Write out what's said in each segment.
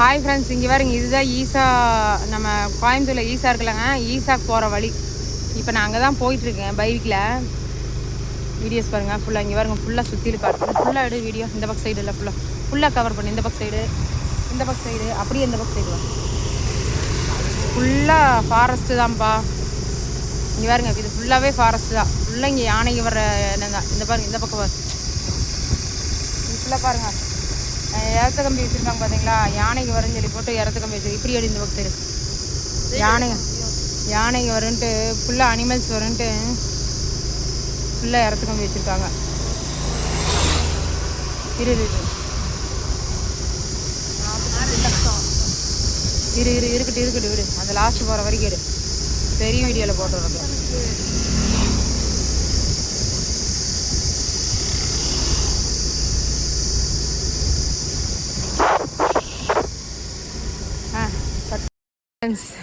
Hi friends, இங்கே பாருங்க, இதுதான் ஈசா. நம்ம கோயம்புத்தூரில் ஈசா இருக்குல்லங்க, ஈசாக்கு போகிற வழி. இப்போ நான் அங்கே தான் போயிட்டுருக்கேன் பைக்கில். வீடியோஸ் பாருங்கள் ஃபுல்லாக. இங்கே பாருங்க, ஃபுல்லாக சுற்றிட்டு பாருங்கள். ஃபுல்லாக எடு வீடியோ. இந்த பக்கம் சைடு இல்லை, ஃபுல்லாக கவர் பண்ணி. இந்த பக்கம் சைடு, இந்த பக்கம் சைடு, அப்படியே இந்த பக்கம் சைடு ஃபுல்லாக ஃபாரஸ்ட்டு தான்ப்பா. இங்கே பாருங்க, இது ஃபுல்லாகவே ஃபாரஸ்ட்டு தான். ஃபுல்லாக இங்கே யானைக்கு வர இடம் தான். இந்த பாருங்கள், இந்த பக்கம் பாருங்க, இது ஃபுல்லாக பாருங்கள். இறத்த கம்பி வச்சுருக்காங்க பார்த்தீங்களா, யானைக்கு வரேன்னு சொல்லி போட்டு இறத்த கம்பி வச்சு இப்படி அடி. இந்த பக்கம் சைடு யானைக்கு வருன்ட்டு, ஃபுல்லாக அனிமல்ஸ் வருன்ட்டு ஃபுல்லாக இறத்த கம்பி வச்சுருக்காங்க. இருக்கட்டு விடு. அந்த லாஸ்ட்டு போகிற வரைக்கும் எடு. பெரிய வீடியோவில் போட்டுறோம்.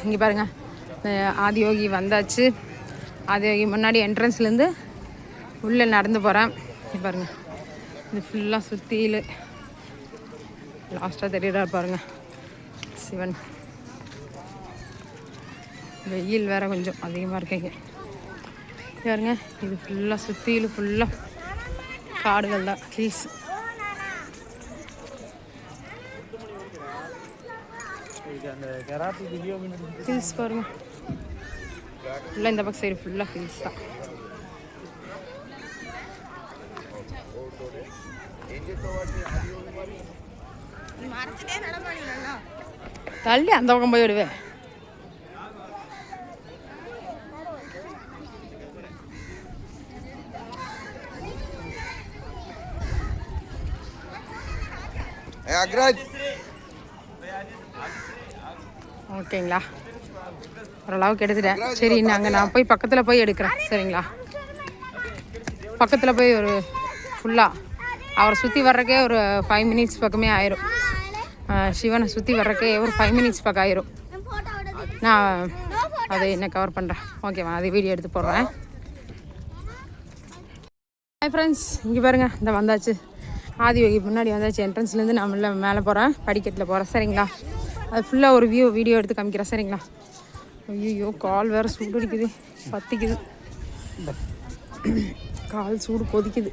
இங்கே பாருங்கள், ஆதியோகி வந்தாச்சு. ஆதியோகி முன்னாடி என்ட்ரன்ஸ்லேருந்து உள்ளே நடந்து போகிறேன். இங்கே பாருங்கள், இது ஃபுல்லாக சுற்றியில் லாஸ்ட்டாக தெரியுறா பாருங்கள் சிவன். வெயில் வேறு கொஞ்சம் அதிகமாக இருக்கீங்க பாருங்க. இது ஃபுல்லாக சுற்றியில் ஃபுல்லாக காடுகள் தான், ஹில்ஸ். ஹில்ஸ் பாருங்க, ஃபுல்லாக இந்த பக்கம் சைடு ஃபுல்லாக ஹில்ஸ் தான். தள்ளி அந்த பக்கம் போய் விடுவேன். ஓகேங்களா, ஓரளவுக்கு எடுத்துட்டேன். சரி, நாங்கள் நான் போய் பக்கத்தில் போய் எடுக்கிறேன். சரிங்களா, பக்கத்தில் போய் ஒரு ஃபுல்லாக அவரை சுற்றி வர்றக்கே ஒரு 5 மினிட்ஸ் பக்கமே ஆயிரும். சிவனை சுற்றி வர்றக்கே ஒரு 5 மினிட்ஸ் பக்கம் ஆயிரும். நான் அதை என்ன கவர் பண்ணுறேன். ஓகேவா, அதை வீடியோ எடுத்து போடுறேன். ஹாய் ஃப்ரெண்ட்ஸ், இங்கே பாருங்கள், இந்த வந்தாச்சு. ஆதியோகி முன்னாடி வந்தாச்சு. என்ட்ரன்ஸ்லேருந்து நான் மேலே போகிறேன், படிக்கட்டில் போகிறேன். சரிங்களா, அது ஃபுல்லாக ஒரு வீடியோ எடுத்து காமிக்கிறேன். சரிங்களா. ஐயோ, கால் வேறு சூடு அடிக்குது, பற்றிக்குது. கால் சூடு கொதிக்குது.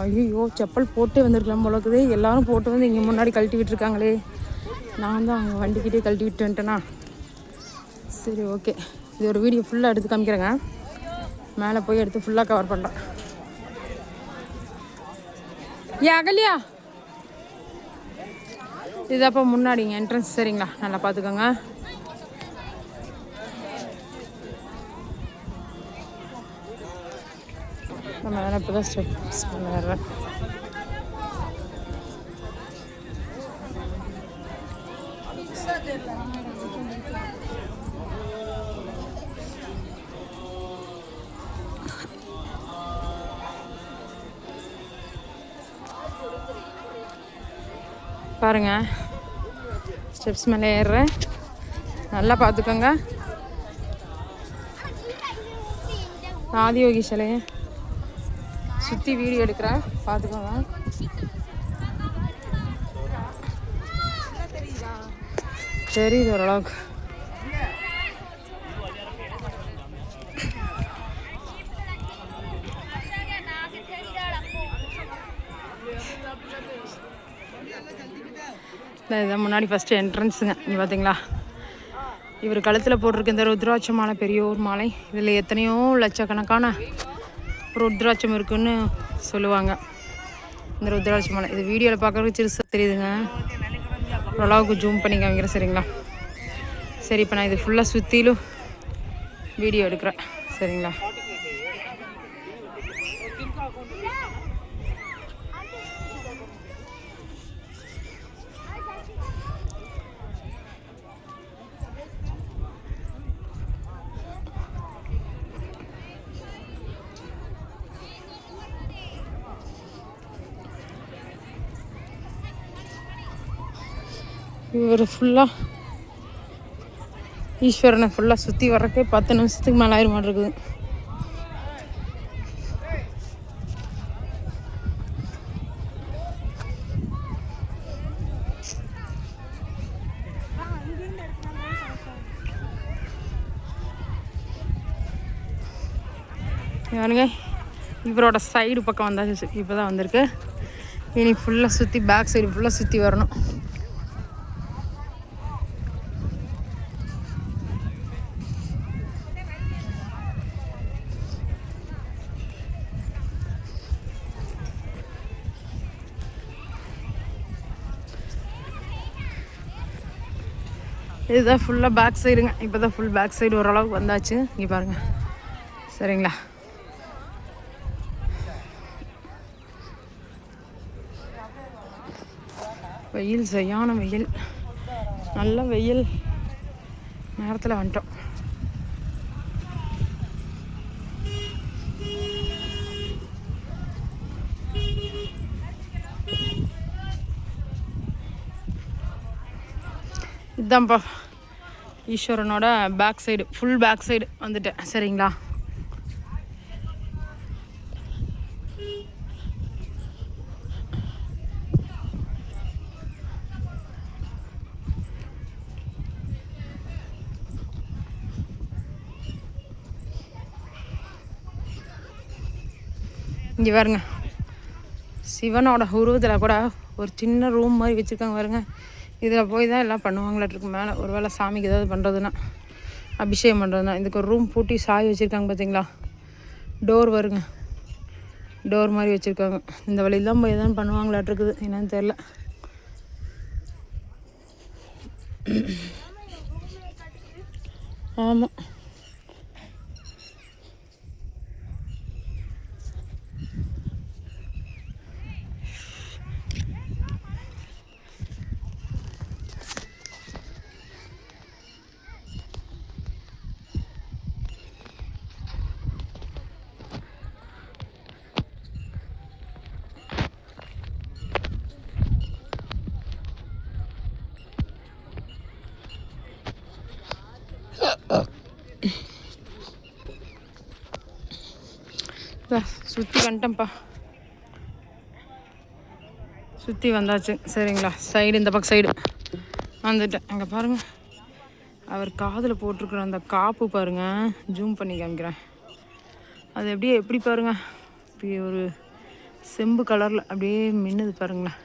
ஐயோ, செப்பல் போட்டே வந்திருக்கலாம் போல இருக்குது. எல்லோரும் போட்டு வந்து இங்கே முன்னாடி கழட்டி விட்டுருக்காங்களே. நான் தான் அங்கே வண்டிக்கிட்டே கழட்டி விட்டு வந்துட்டேனா. சரி, ஓகே, இது ஒரு வீடியோ ஃபுல்லாக எடுத்து காமிக்கிறேங்க. மேலே போய் எடுத்து ஃபுல்லாக கவர் பண்ணுறேன். அகலியா, இது அப்போ முன்னாடிங்க என்ட்ரன்ஸ். சரிங்களா, நல்லா பார்த்துக்கோங்க. நம்ம வேணா இப்போ தான் ஸ்டெப்ஸ் பண்ணுறேன். பாருங்க, ஸ்டெப்ஸ் மேலே ஏறுறேன். நல்லா பார்த்துக்கோங்க. ஆதியோகி சிலையை சுற்றி வீடியோ எடுக்கிறேன், பார்த்துக்கோங்க. தெரியுது ஓரளவுக்கு. இதுதான் முன்னாடி ஃபஸ்ட்டு என்ட்ரன்ஸுங்க. இங்கே பார்த்தீங்களா, இவர் கழுத்தில் போட்டிருக்க இந்த ருத்ராட்ச மாலை, பெரிய ஒரு மாலை. இதில் எத்தனையோ லட்சக்கணக்கான ருத்ராட்சம் இருக்குன்னு சொல்லுவாங்க. இந்த ருத்ராட்ச மாலை இது வீடியோவில் பார்க்குறதுக்கு சிறுசாக தெரியுதுங்க. ஓரளவுக்கு ஜூம் பண்ணி காமிக்கிறேன். சரிங்களா. சரி, இப்போ நான் இது ஃபுல்லாக சுற்றிலும் வீடியோ எடுக்கிறேன். சரிங்களா. இவர் ஃபுல்லாக ஈஸ்வரனை ஃபுல்லாக சுற்றி வர்றக்கே 10 நிமிஷத்துக்கு மேலே ஆயிரம் இருக்குது. பாருங்க இவரோட சைடு பக்கம் வந்தாச்சு. இப்போ தான் வந்திருக்கு. இனி ஃபுல்லாக சுற்றி பேக் சைடு ஃபுல்லாக சுற்றி வரணும். இதுதான் ஃபுல்லாக பேக் சைடுங்க. இப்போ தான் ஃபுல் பேக் சைடு ஓரளவுக்கு வந்தாச்சு. இங்கே பாருங்கள். சரிங்களா? வெயில் சரியான வெயில். நல்ல வெயில் நேரத்தில் வந்துட்டோம். இதுதான்ப்பா ஈஸ்வரனோட back side, full back side வந்துட்டேன். சரிங்களா? இங்கே பாருங்க, சிவனோட உருவத்தில் கூட ஒரு சின்ன ரூம் மாதிரி வச்சுருக்காங்க பாருங்க. இதில் போய் தான் எல்லாம் பண்ணுவாங்களாட்டிருக்கு. மேலே ஒரு வேளை சாமிக்கு ஏதாவது பண்ணுறதுன்னா, அபிஷேகம் பண்ணுறதுனா இதுக்கு ஒரு ரூம் பூட்டி சாய் வச்சுருக்காங்க பார்த்தீங்களா? டோர் வருங்க, டோர் மாதிரி வச்சுருக்காங்க. இந்த வழியில் தான் போய் எதாவது பண்ணுவாங்களாட்டிருக்குது. என்னன்னு தெரில. ஆமாம், சுற்றி வந்துட்டேன்ப்பா. சுற்றி வந்தாச்சு. சரிங்களா? சைடு இந்த பக்கம் சைடு வந்துட்டேன். அங்கே பாருங்கள், அவர் காதில் போட்டிருக்குற அந்த காப்பு பாருங்கள். ஜூம் பண்ணி காமிக்கிறேன். அது எப்படி பாருங்கள், இப்படி ஒரு செம்பு கலரில் அப்படியே மின்னுது பாருங்களேன்.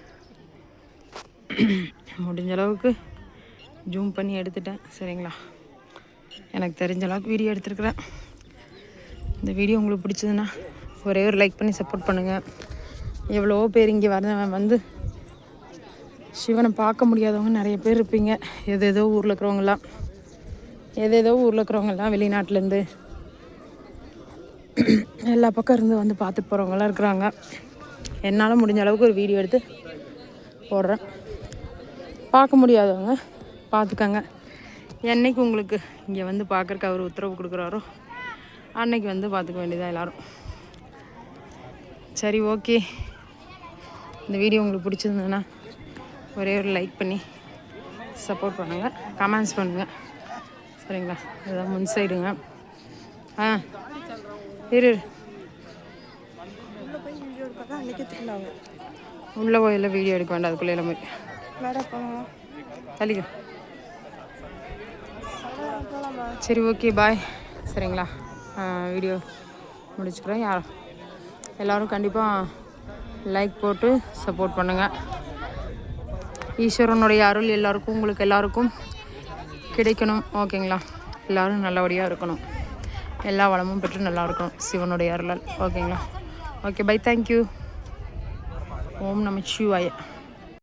முடிஞ்ச அளவுக்கு ஜூம் பண்ணி எடுத்துட்டேன். சரிங்களா? எனக்கு தெரிஞ்ச அளவுக்கு வீடியோ எடுத்துருக்குறேன். இந்த வீடியோ உங்களுக்கு பிடிச்சதுன்னா ஒரே ஒரு லைக் பண்ணி சப்போர்ட் பண்ணுங்கள். எவ்வளவோ பேர் இங்கே வந்து சிவனை பார்க்க முடியாதவங்க நிறைய பேர் இருப்பீங்க. ஏதேதோ ஊரில் இருக்கிறவங்கெல்லாம் வெளிநாட்டிலேருந்து எல்லா பக்கம் இருந்து வந்து பார்த்துட்டு போகிறவங்களாம் இருக்கிறாங்க. என்னால் முடிஞ்ச அளவுக்கு ஒரு வீடியோ எடுத்து போடுறேன். பார்க்க முடியாதவங்க பார்த்துக்கங்க. என்னைக்கு உங்களுக்கு இங்கே வந்து பார்க்குறக்கு அவர் உத்தரவு கொடுக்குறாரோ அன்னைக்கு வந்து பார்த்துக்க வேண்டியதான் எல்லோரும். சரி, ஓகே. இந்த வீடியோ உங்களுக்கு பிடிச்சிருந்ததுன்னா ஒரே ஒரு லைக் பண்ணி சப்போர்ட் பண்ணுங்கள், கமெண்ட்ஸ் பண்ணுங்கள். சரிங்களா? இதுதான் முன் சைடுங்க. இரு, உள்ளே போயெல்லாம் வீடியோ எடுக்க வேண்டாம். அதுக்குள்ளே எல்லாம் போய் தள்ளிக்க. சரி, ஓகே, பாய். சரிங்களா? வீடியோ முடிச்சுக்கிறேன். எல்லோரும் கண்டிப்பாக லைக் போட்டு சப்போர்ட் பண்ணுங்கள். ஈஸ்வரனுடைய அருள் எல்லாருக்கும், உங்களுக்கு எல்லாருக்கும் கிடைக்கணும். ஓகேங்களா? எல்லோரும் நல்லபடியாக இருக்கணும், எல்லா வளமும் பெற்று நல்லா இருக்கணும் சிவனுடைய அருளால். ஓகேங்களா? Okay, by. தேங்க்யூ. ஓம் நம சிவாய.